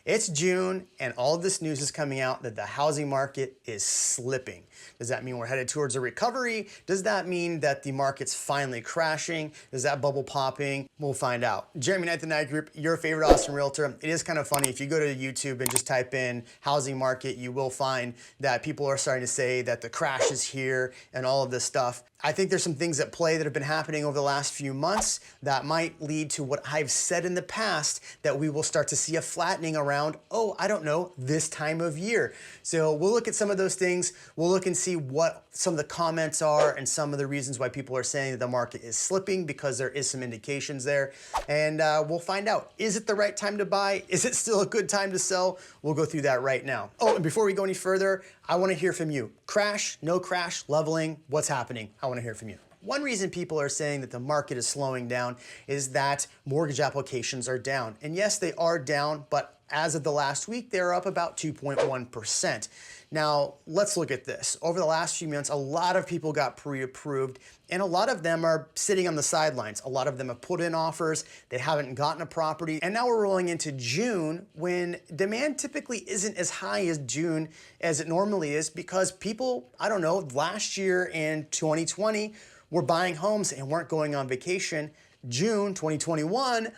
It's June and all of this news is coming out that the housing market is slipping. Does that mean we're headed towards a recovery? Does that mean that the market's finally crashing? Is that bubble popping? We'll find out. Jeremy Knight, the Knight Group, your favorite Austin realtor. It is kind of funny. If you go to YouTube and just type in housing market, you will find that people are starting to say that the crash is here and all of this stuff. I think there's some things at play that have been happening over the last few months that might lead to what I've said in the past, that we will start to see a flattening around, oh, I don't know, this time of year. So we'll look at some of those things. We'll look and see what some of the comments are and some of the reasons why people are saying that the market is slipping, because there is some indications there. And we'll find out, is it the right time to buy? Is it still a good time to sell? We'll go through that right now. Oh, and before we go any further, I want to hear from you. Crash, no crash, leveling, what's happening? I want to hear from you. One reason people are saying that the market is slowing down is that mortgage applications are down. And yes, they are down, but as of the last week, they're up about 2.1%. Now, let's look at this. Over the last few months, a lot of people got pre-approved, and a lot of them are sitting on the sidelines. A lot of them have put in offers, they haven't gotten a property, and now we're rolling into June when demand typically isn't as high as June as it normally is, because people, I don't know, last year in 2020 were buying homes and weren't going on vacation. June 2021,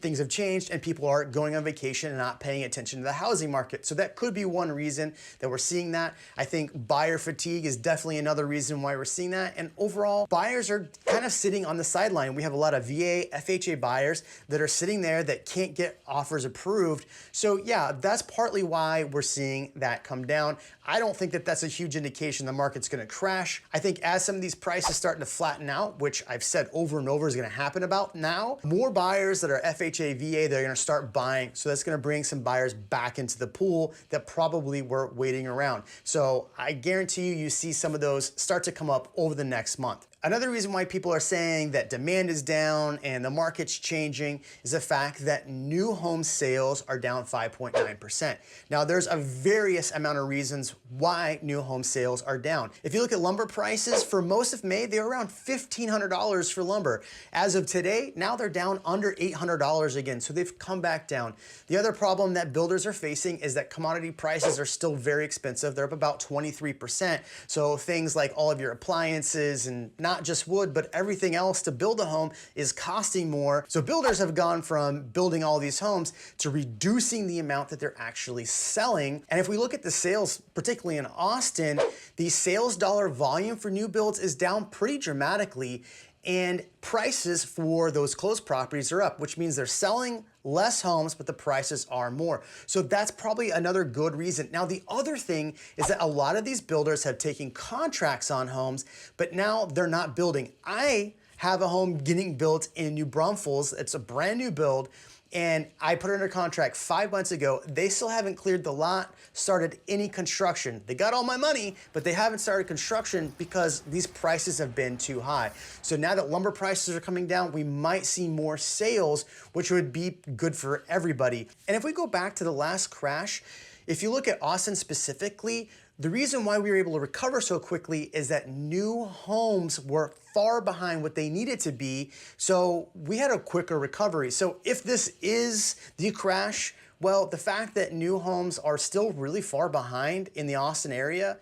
things have changed and people are going on vacation and not paying attention to the housing market. So that could be one reason that we're seeing that. I think buyer fatigue is definitely another reason why we're seeing that. And overall, buyers are kind of sitting on the sideline. We have a lot of VA, FHA buyers that are sitting there that can't get offers approved. So yeah, that's partly why we're seeing that come down. I don't think that that's a huge indication the market's gonna crash. I think as some of these prices starting to flatten out, which I've said over and over is gonna happen about now, more buyers that are FHA, VA, they're gonna start buying. So that's gonna bring some buyers back into the pool that probably were waiting around. So I guarantee you see some of those start to come up over the next month. Another reason why people are saying that demand is down and the market's changing is the fact that new home sales are down 5.9%. Now, there's a various amount of reasons why new home sales are down. If you look at lumber prices, for most of May, they were around $1,500 for lumber. As of today, now they're down under $800 again, so they've come back down. The other problem that builders are facing is that commodity prices are still very expensive. They're up about 23%. So things like all of your appliances and not just wood, but everything else to build a home is costing more. So builders have gone from building all these homes to reducing the amount that they're actually selling. And if we look at the sales, particularly in Austin, the sales dollar volume for new builds is down pretty dramatically. And prices for those closed properties are up, which means they're selling less homes, but the prices are more. So that's probably another good reason. Now, the other thing is that a lot of these builders have taken contracts on homes, but now they're not building. I have a home getting built in New Braunfels. It's a brand new build, and I put it under contract 5 months ago. They still haven't cleared the lot, started any construction. They got all my money, but they haven't started construction because these prices have been too high. So now that lumber prices are coming down, we might see more sales, which would be good for everybody. And if we go back to the last crash, if you look at Austin specifically, the reason why we were able to recover so quickly is that new homes were far behind what they needed to be. So we had a quicker recovery. So if this is the crash, well, the fact that new homes are still really far behind in the Austin area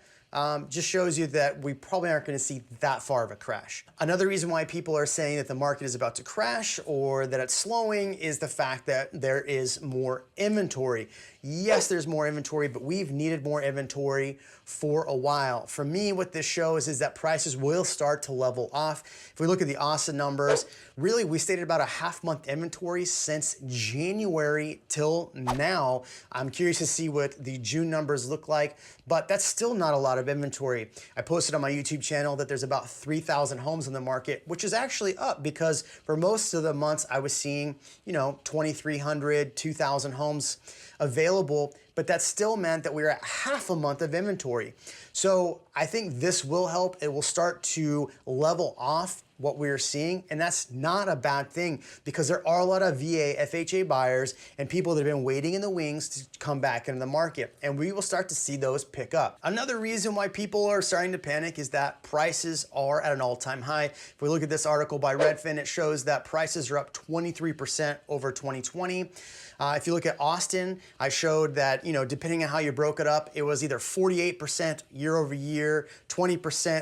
just shows you that we probably aren't going to see that far of a crash. Another reason why people are saying that the market is about to crash or that it's slowing is the fact that there is more inventory. Yes, there's more inventory, but we've needed more inventory for a while. For me, what this shows is that prices will start to level off. If we look at the Austin numbers, really we stayed at about a half-month inventory since January till now. I'm curious to see what the June numbers look like, but that's still not a lot of inventory. I posted on my YouTube channel that there's about 3,000 homes in the market, which is actually up because for most of the months I was seeing, 2,300, 2,000 homes available. But but that still meant that we were at half a month of inventory. So I think this will help. It will start to level off what we're seeing, and that's not a bad thing because there are a lot of VA, FHA buyers and people that have been waiting in the wings to come back into the market, and we will start to see those pick up. Another reason why people are starting to panic is that prices are at an all-time high. If we look at this article by Redfin, it shows that prices are up 23% over 2020. If you look at Austin, I showed that, depending on how you broke it up, it was either 48% year over year, 20%,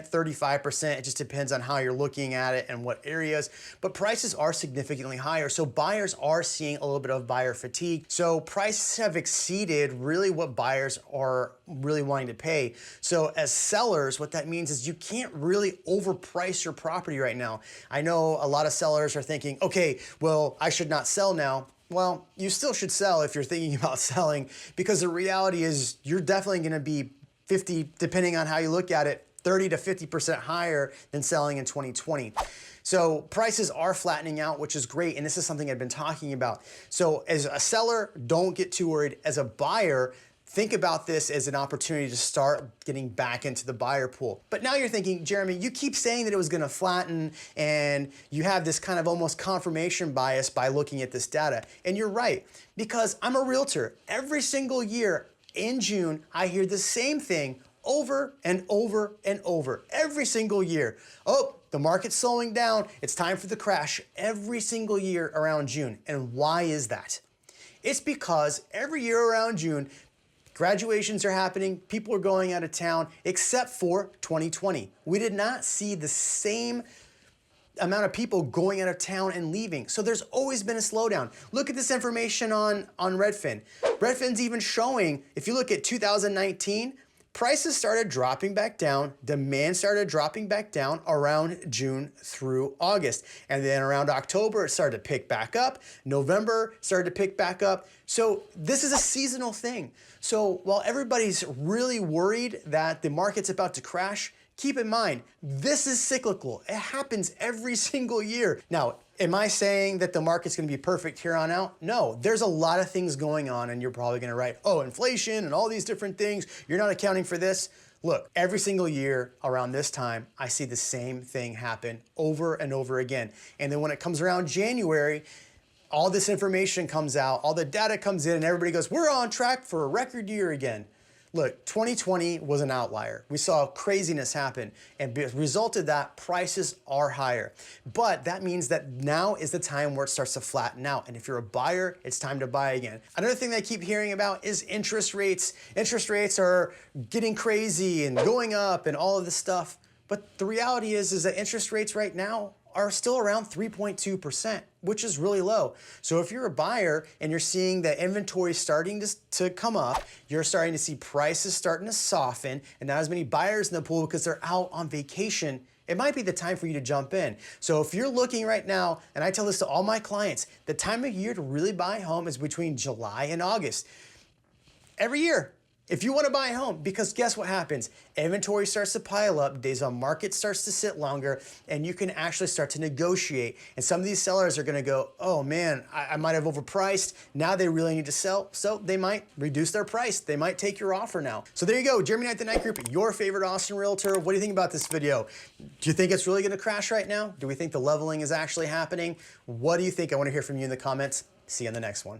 35%. It just depends on how you're looking at it and what areas. But prices are significantly higher. So buyers are seeing a little bit of buyer fatigue. So prices have exceeded really what buyers are really wanting to pay. So as sellers, what that means is you can't really overprice your property right now. I know a lot of sellers are thinking, okay, well, I should not sell now. Well, you still should sell if you're thinking about selling, because the reality is you're definitely going to be 50, depending on how you look at it, 30 to 50% higher than selling in 2020. So prices are flattening out, which is great. And this is something I've been talking about. So as a seller, don't get too worried. As a buyer, think about this as an opportunity to start getting back into the buyer pool. But now you're thinking, Jeremy, you keep saying that it was gonna flatten, and you have this kind of almost confirmation bias by looking at this data. And you're right, because I'm a realtor. Every single year in June, I hear the same thing over and over and over, every single year. Oh, the market's slowing down. It's time for the crash every single year around June. And why is that? It's because every year around June, graduations are happening, people are going out of town, except for 2020. We did not see the same amount of people going out of town and leaving. So there's always been a slowdown. Look at this information on Redfin. Redfin's even showing, if you look at 2019, prices started dropping back down, demand started dropping back down around June through August. And then around October, it started to pick back up. November started to pick back up. So this is a seasonal thing. So while everybody's really worried that the market's about to crash, keep in mind, this is cyclical. It happens every single year. Now, am I saying that the market's gonna be perfect here on out? No, there's a lot of things going on, and you're probably gonna write, oh, inflation and all these different things, you're not accounting for this. Look, every single year around this time, I see the same thing happen over and over again. And then when it comes around January, all this information comes out, all the data comes in, and everybody goes, we're on track for a record year again. Look, 2020 was an outlier. We saw craziness happen, and as a result of that, prices are higher. But that means that now is the time where it starts to flatten out. And if you're a buyer, it's time to buy again. Another thing that I keep hearing about is interest rates. Interest rates are getting crazy and going up and all of this stuff. But the reality is that interest rates right now are still around 3.2%, which is really low. So if you're a buyer and you're seeing that inventory starting to come up, you're starting to see prices starting to soften, and not as many buyers in the pool because they're out on vacation, it might be the time for you to jump in. So if you're looking right now, and I tell this to all my clients, the time of year to really buy a home is between July and August. Every year. If you want to buy a home, because guess what happens? Inventory starts to pile up, days on market starts to sit longer, and you can actually start to negotiate. And some of these sellers are going to go, oh man, I might have overpriced. Now they really need to sell. So they might reduce their price. They might take your offer now. So there you go. Jeremy Knight, the Knight Group, your favorite Austin realtor. What do you think about this video? Do you think it's really going to crash right now? Do we think the leveling is actually happening? What do you think? I want to hear from you in the comments. See you on the next one.